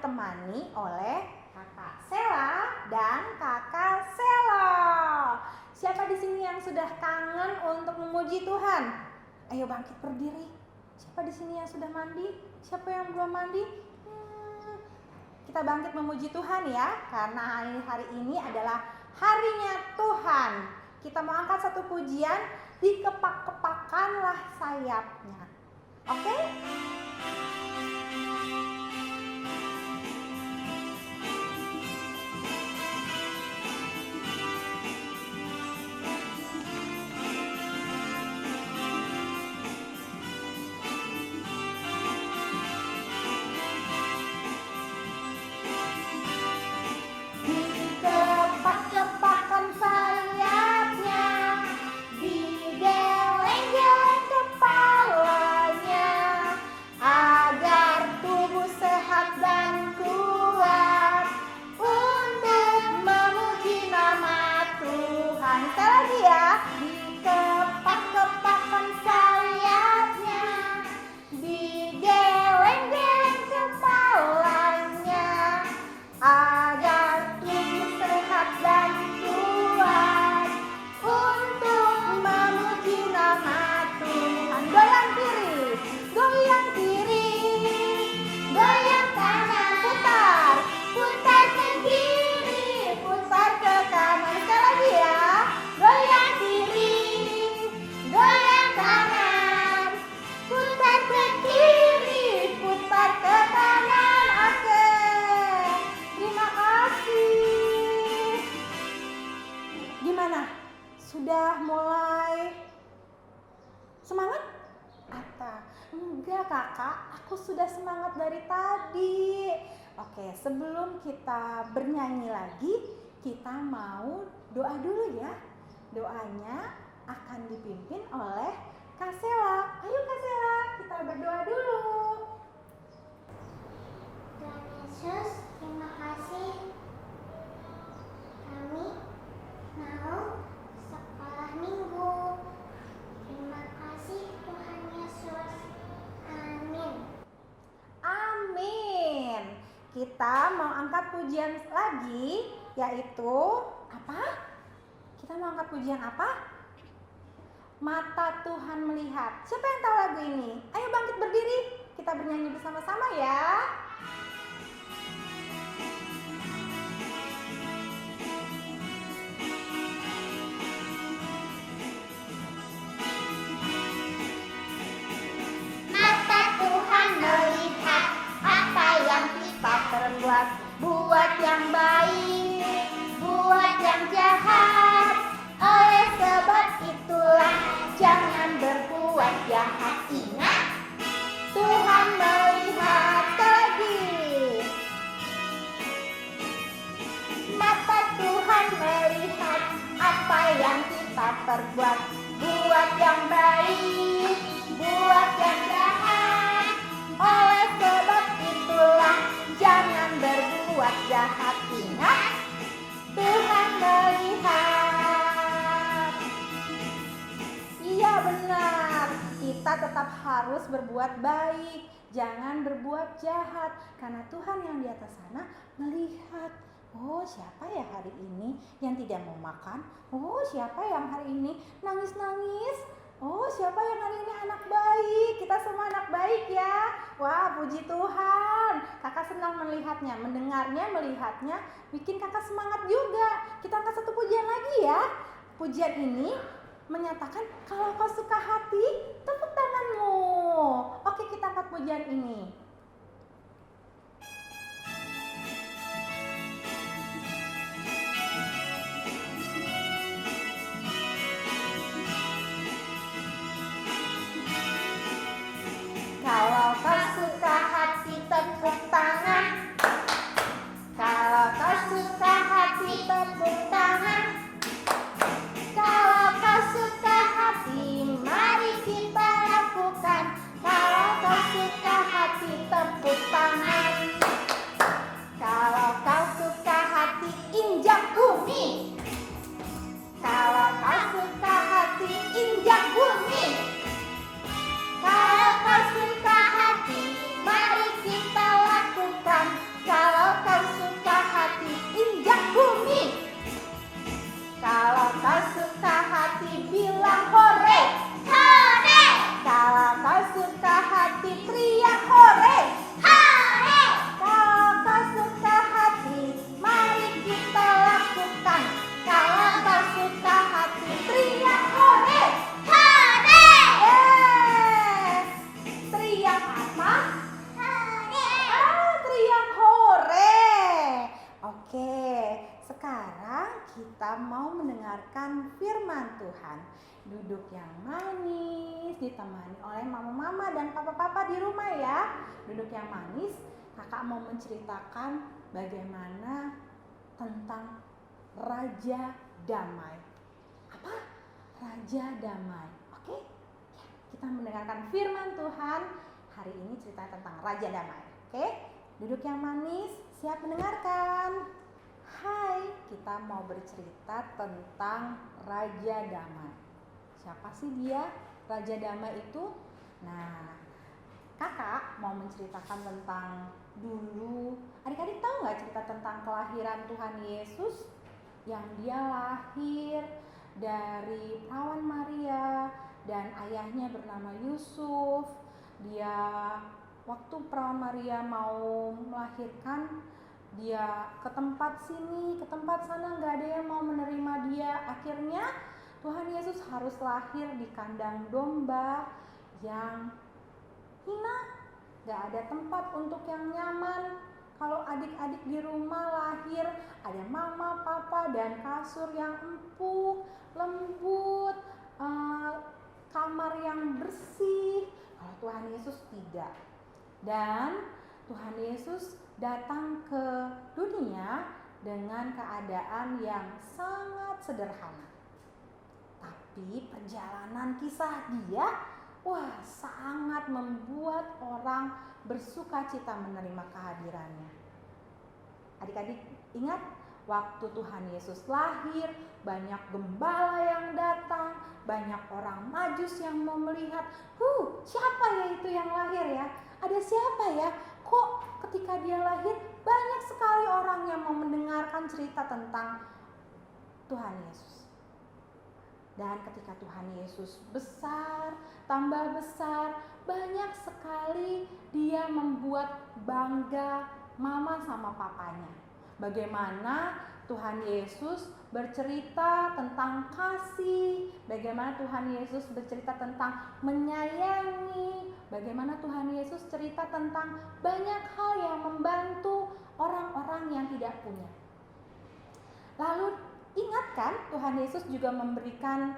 ditemani oleh Kakak Sela dan Kakak Sela. Siapa di sini yang sudah kangen untuk memuji Tuhan? Ayo bangkit berdiri. Siapa di sini yang sudah mandi? Siapa yang belum mandi? Kita bangkit memuji Tuhan ya, karena hari ini adalah harinya Tuhan. Kita mau angkat satu pujian, dikepak-kepakkanlah sayapnya. Oke? Sudah mulai semangat? Enggak kakak, aku sudah semangat dari tadi. Oke, sebelum kita bernyanyi lagi, kita mau doa dulu ya. Doanya akan dipimpin oleh Kak Sela. Ayo Kak Sela, kita berdoa dulu. Tuhan Yesus, terima kasih kami mau sekolah minggu. Terima kasih Tuhan Yesus. Amin. Amin. Kita mau angkat pujian lagi, yaitu apa? Kita mau angkat pujian apa? Mata Tuhan melihat. Siapa yang tahu lagu ini? Ayo bangkit berdiri, kita bernyanyi bersama-sama ya. Perbuat, buat yang baik, buat yang jahat. Oleh sebab itulah jangan berbuat jahat. Ingat, Tuhan melihat lagi. Mata Tuhan melihat apa yang kita perbuat, buat yang baik, buat yang jahat. Oleh sebab itulah jangan berbuat jahat. Ingat, Tuhan melihat. Iya benar, kita tetap harus berbuat baik, jangan berbuat jahat, karena Tuhan yang di atas sana melihat. Oh, siapa ya hari ini yang tidak mau makan? Oh, siapa yang hari ini nangis-nangis? Oh, siapa yang hari ini anak baik? Kita semua anak baik ya. Wah, puji Tuhan. Kakak senang melihatnya, mendengarnya, melihatnya. Bikin kakak semangat juga. Kita angkat satu pujian lagi ya. Pujian ini menyatakan kalau kau suka hati, tepuk tanganmu. Oke, kita angkat pujian ini. Kalau kau suka hati, tepuk tangan. Kalau kau suka hati, tepuk tangan. Kalau kau suka hati, firman Tuhan. Duduk yang manis, ditemani oleh mama-mama dan papa-papa di rumah ya. Duduk yang manis, kakak mau menceritakan bagaimana tentang Raja Damai. Apa? Raja Damai. Oke? Ya, kita mendengarkan firman Tuhan. Hari ini cerita tentang Raja Damai. Oke? Duduk yang manis, siap mendengarkan. Hai, kita mau bercerita tentang Raja Damai. Siapa sih dia? Raja Damai itu? Nah, kakak mau menceritakan tentang dulu. Adik-adik tahu nggak cerita tentang kelahiran Tuhan Yesus? Yang dia lahir dari perawan Maria dan ayahnya bernama Yusuf. Dia waktu perawan Maria mau melahirkan, dia ke tempat sini, ke tempat sana, nggak ada yang mau menerima dia. Akhirnya Tuhan Yesus harus lahir di kandang domba yang hina, nggak ada tempat untuk yang nyaman. Kalau adik-adik di rumah lahir, ada mama, papa, dan kasur yang empuk, lembut, kamar yang bersih. Kalau Tuhan Yesus tidak. Dan Tuhan Yesus datang ke dunia dengan keadaan yang sangat sederhana. Tapi perjalanan kisah dia, wah, sangat membuat orang bersuka cita menerima kehadirannya. Adik-adik ingat waktu Tuhan Yesus lahir, banyak gembala yang datang, banyak orang Majus yang mau melihat, siapa ya itu yang lahir ya? Ada siapa ya? Kok ketika dia lahir banyak sekali orang yang mau mendengarkan cerita tentang Tuhan Yesus. Dan ketika Tuhan Yesus besar, tambah besar, banyak sekali dia membuat bangga mama sama papanya. Bagaimana Tuhan Yesus bercerita tentang kasih, bagaimana Tuhan Yesus bercerita tentang menyayangi, bagaimana Tuhan Yesus cerita tentang banyak hal yang membantu orang-orang yang tidak punya. Lalu ingat kan Tuhan Yesus juga memberikan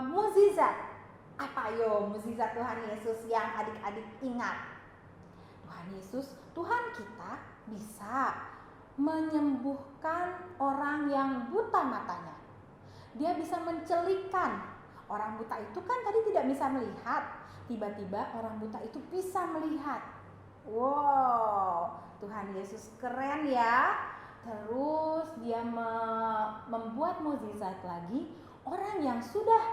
mukjizat. Apa yo mukjizat Tuhan Yesus yang adik-adik ingat? Tuhan Yesus, Tuhan kita bisa menyembuhkan orang yang buta matanya. Dia bisa mencelikkan. Orang buta itu kan tadi tidak bisa melihat. Tiba-tiba orang buta itu bisa melihat. Wow, Tuhan Yesus keren ya. Terus dia membuat mukjizat lagi. Orang yang sudah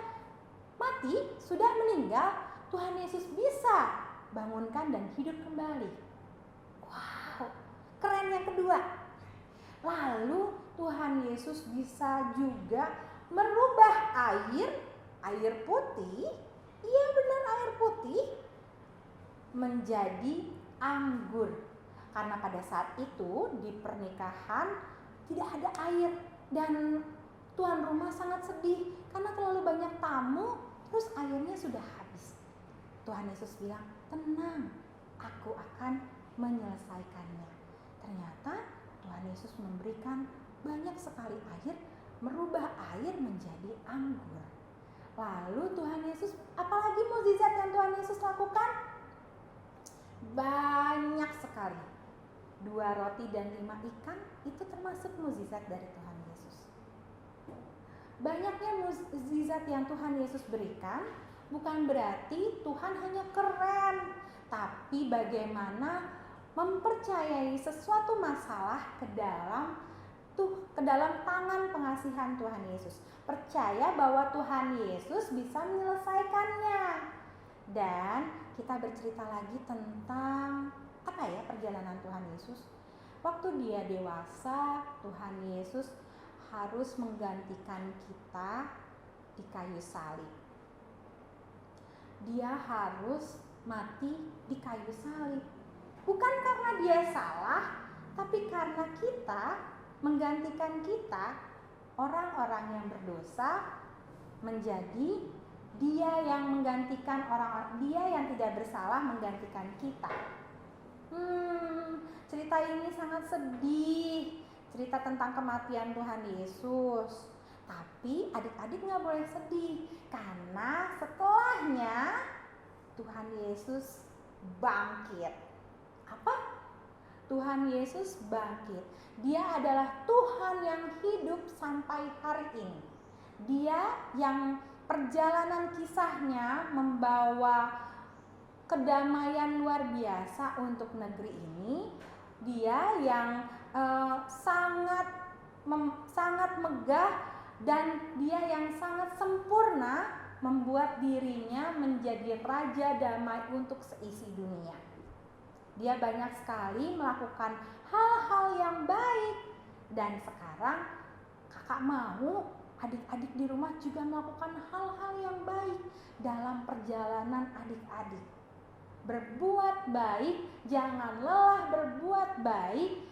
mati, sudah meninggal, Tuhan Yesus bisa bangunkan dan hidup kembali. Wow, keren yang kedua. Lalu Tuhan Yesus bisa juga merubah air putih, iya benar air putih, menjadi anggur. Karena pada saat itu di pernikahan tidak ada air dan tuan rumah sangat sedih karena terlalu banyak tamu, terus airnya sudah habis. Tuhan Yesus bilang, tenang, aku akan menyelesaikannya. Ternyata Tuhan Yesus memberikan banyak sekali air, merubah air menjadi anggur. Lalu Tuhan Yesus, apalagi mukjizat yang Tuhan Yesus lakukan? Banyak sekali. 2 roti dan 5 ikan itu termasuk mukjizat dari Tuhan Yesus. Banyaknya mukjizat yang Tuhan Yesus berikan bukan berarti Tuhan hanya keren, tapi bagaimana mempercayai sesuatu masalah ke dalam tangan pengasihan Tuhan Yesus. Percaya bahwa Tuhan Yesus bisa menyelesaikannya. Dan kita bercerita lagi tentang perjalanan Tuhan Yesus. Waktu dia dewasa, Tuhan Yesus harus menggantikan kita di kayu salib. Dia harus mati di kayu salib. Bukan karena dia salah, tapi karena kita menggantikan kita, orang-orang yang berdosa, menjadi dia yang menggantikan orang-orang, dia yang tidak bersalah menggantikan kita. Cerita ini sangat sedih. Cerita tentang kematian Tuhan Yesus. Tapi adik-adik nggak boleh sedih, karena setelahnya Tuhan Yesus bangkit. Apa? Tuhan Yesus bangkit. Dia adalah Tuhan yang hidup sampai hari ini. Dia yang perjalanan kisahnya membawa kedamaian luar biasa untuk negeri ini. Dia yang sangat megah, dan dia yang sangat sempurna membuat dirinya menjadi raja damai untuk seisi dunia. Dia banyak sekali melakukan hal-hal yang baik, dan sekarang kakak mau adik-adik di rumah juga melakukan hal-hal yang baik dalam perjalanan adik-adik. Berbuat baik, jangan lelah berbuat baik,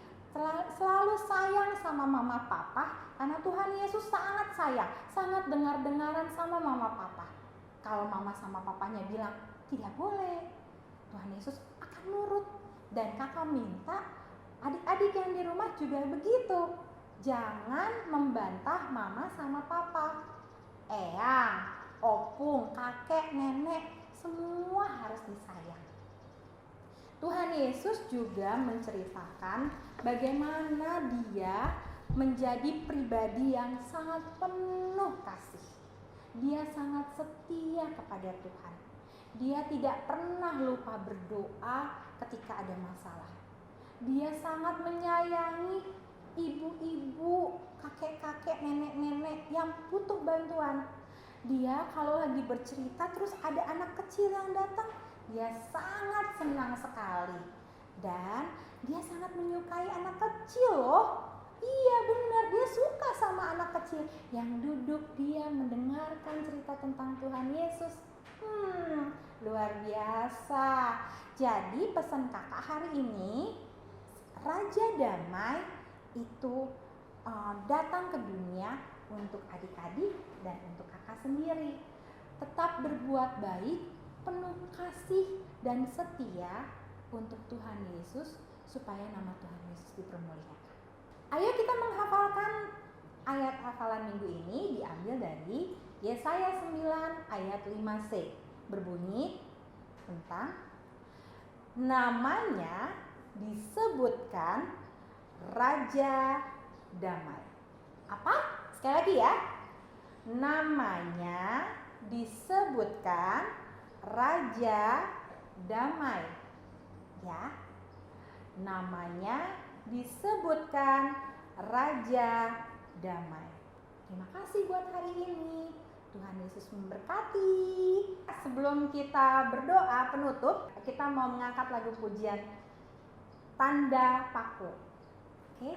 selalu sayang sama mama papa, karena Tuhan Yesus sangat sayang, sangat dengar-dengaran sama mama papa. Kalau mama sama papanya bilang tidak boleh, Tuhan Yesus akan nurut. Dan kakak minta adik-adik yang di rumah juga begitu. Jangan membantah mama sama papa. Eyang, opung, kakek, nenek, semua harus disayang. Tuhan Yesus juga menceritakan bagaimana dia menjadi pribadi yang sangat penuh kasih. Dia sangat setia kepada Tuhan. Dia tidak pernah lupa berdoa ketika ada masalah. Dia sangat menyayangi ibu-ibu, kakek-kakek, nenek-nenek yang butuh bantuan. Dia kalau lagi bercerita terus ada anak kecil yang datang, dia sangat senang sekali. Dan dia sangat menyukai anak kecil loh. Iya benar, dia suka sama anak kecil yang duduk dia mendengarkan cerita tentang Tuhan Yesus. Luar biasa. Jadi pesan kakak hari ini, Raja Damai itu datang ke dunia untuk adik-adik dan untuk kakak sendiri. Tetap berbuat baik, penuh kasih dan setia untuk Tuhan Yesus, supaya nama Tuhan Yesus dipermuliakan. Ayo kita menghafalkan ayat hafalan minggu ini, diambil dari Yesaya 9 ayat 5c. Berbunyi tentang namanya disebutkan Raja Damai. Apa? Sekali lagi ya. Namanya disebutkan Raja Damai. Ya. Namanya disebutkan Raja Damai. Terima kasih buat hari ini. Tuhan Yesus memberkati. Sebelum kita berdoa penutup, kita mau mengangkat lagu pujian Tanda Paku. Oke?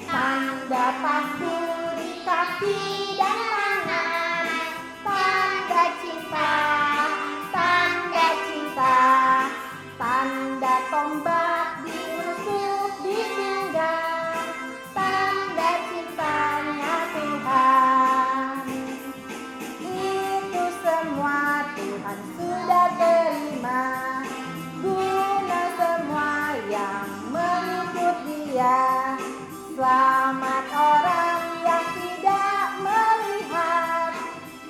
Tanda paku di kaki dan tangan, tanda cinta, tanda cinta, tanda tombak ditusuk di pinggang, tanda cintanya Tuhan. Itu semua Tuhan sudah terima, guna semua yang mengikut Dia. Selamat orang yang tidak melihat,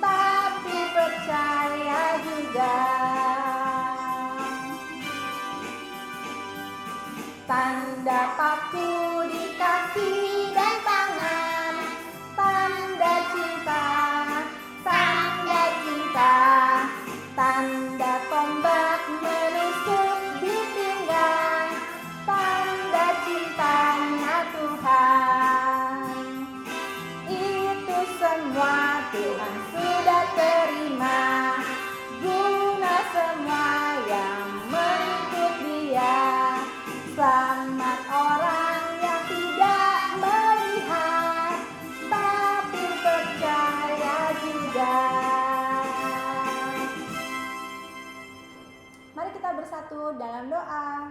tapi percaya juga. Tanda paku di kaki dan tangan, tanda cinta, tanda cinta, tanda tombak menusuk di pinggang, tanda cintanya Tuhan. Itu semua Tuhan sudah terima, guna semua yang mengikut Dia. Selamat orang yang tidak melihat, tapi percaya juga. Mari kita bersatu dalam doa.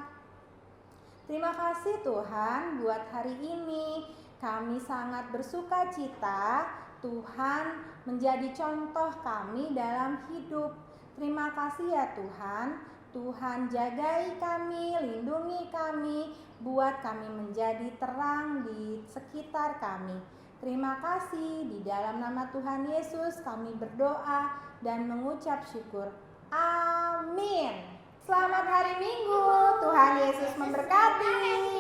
Terima kasih Tuhan buat hari ini. Kami sangat bersuka cita Tuhan menjadi contoh kami dalam hidup. Terima kasih ya Tuhan. Tuhan jagai kami, lindungi kami, buat kami menjadi terang di sekitar kami. Terima kasih, di dalam nama Tuhan Yesus kami berdoa dan mengucap syukur. Amin. Selamat hari Minggu. Tuhan Yesus memberkati.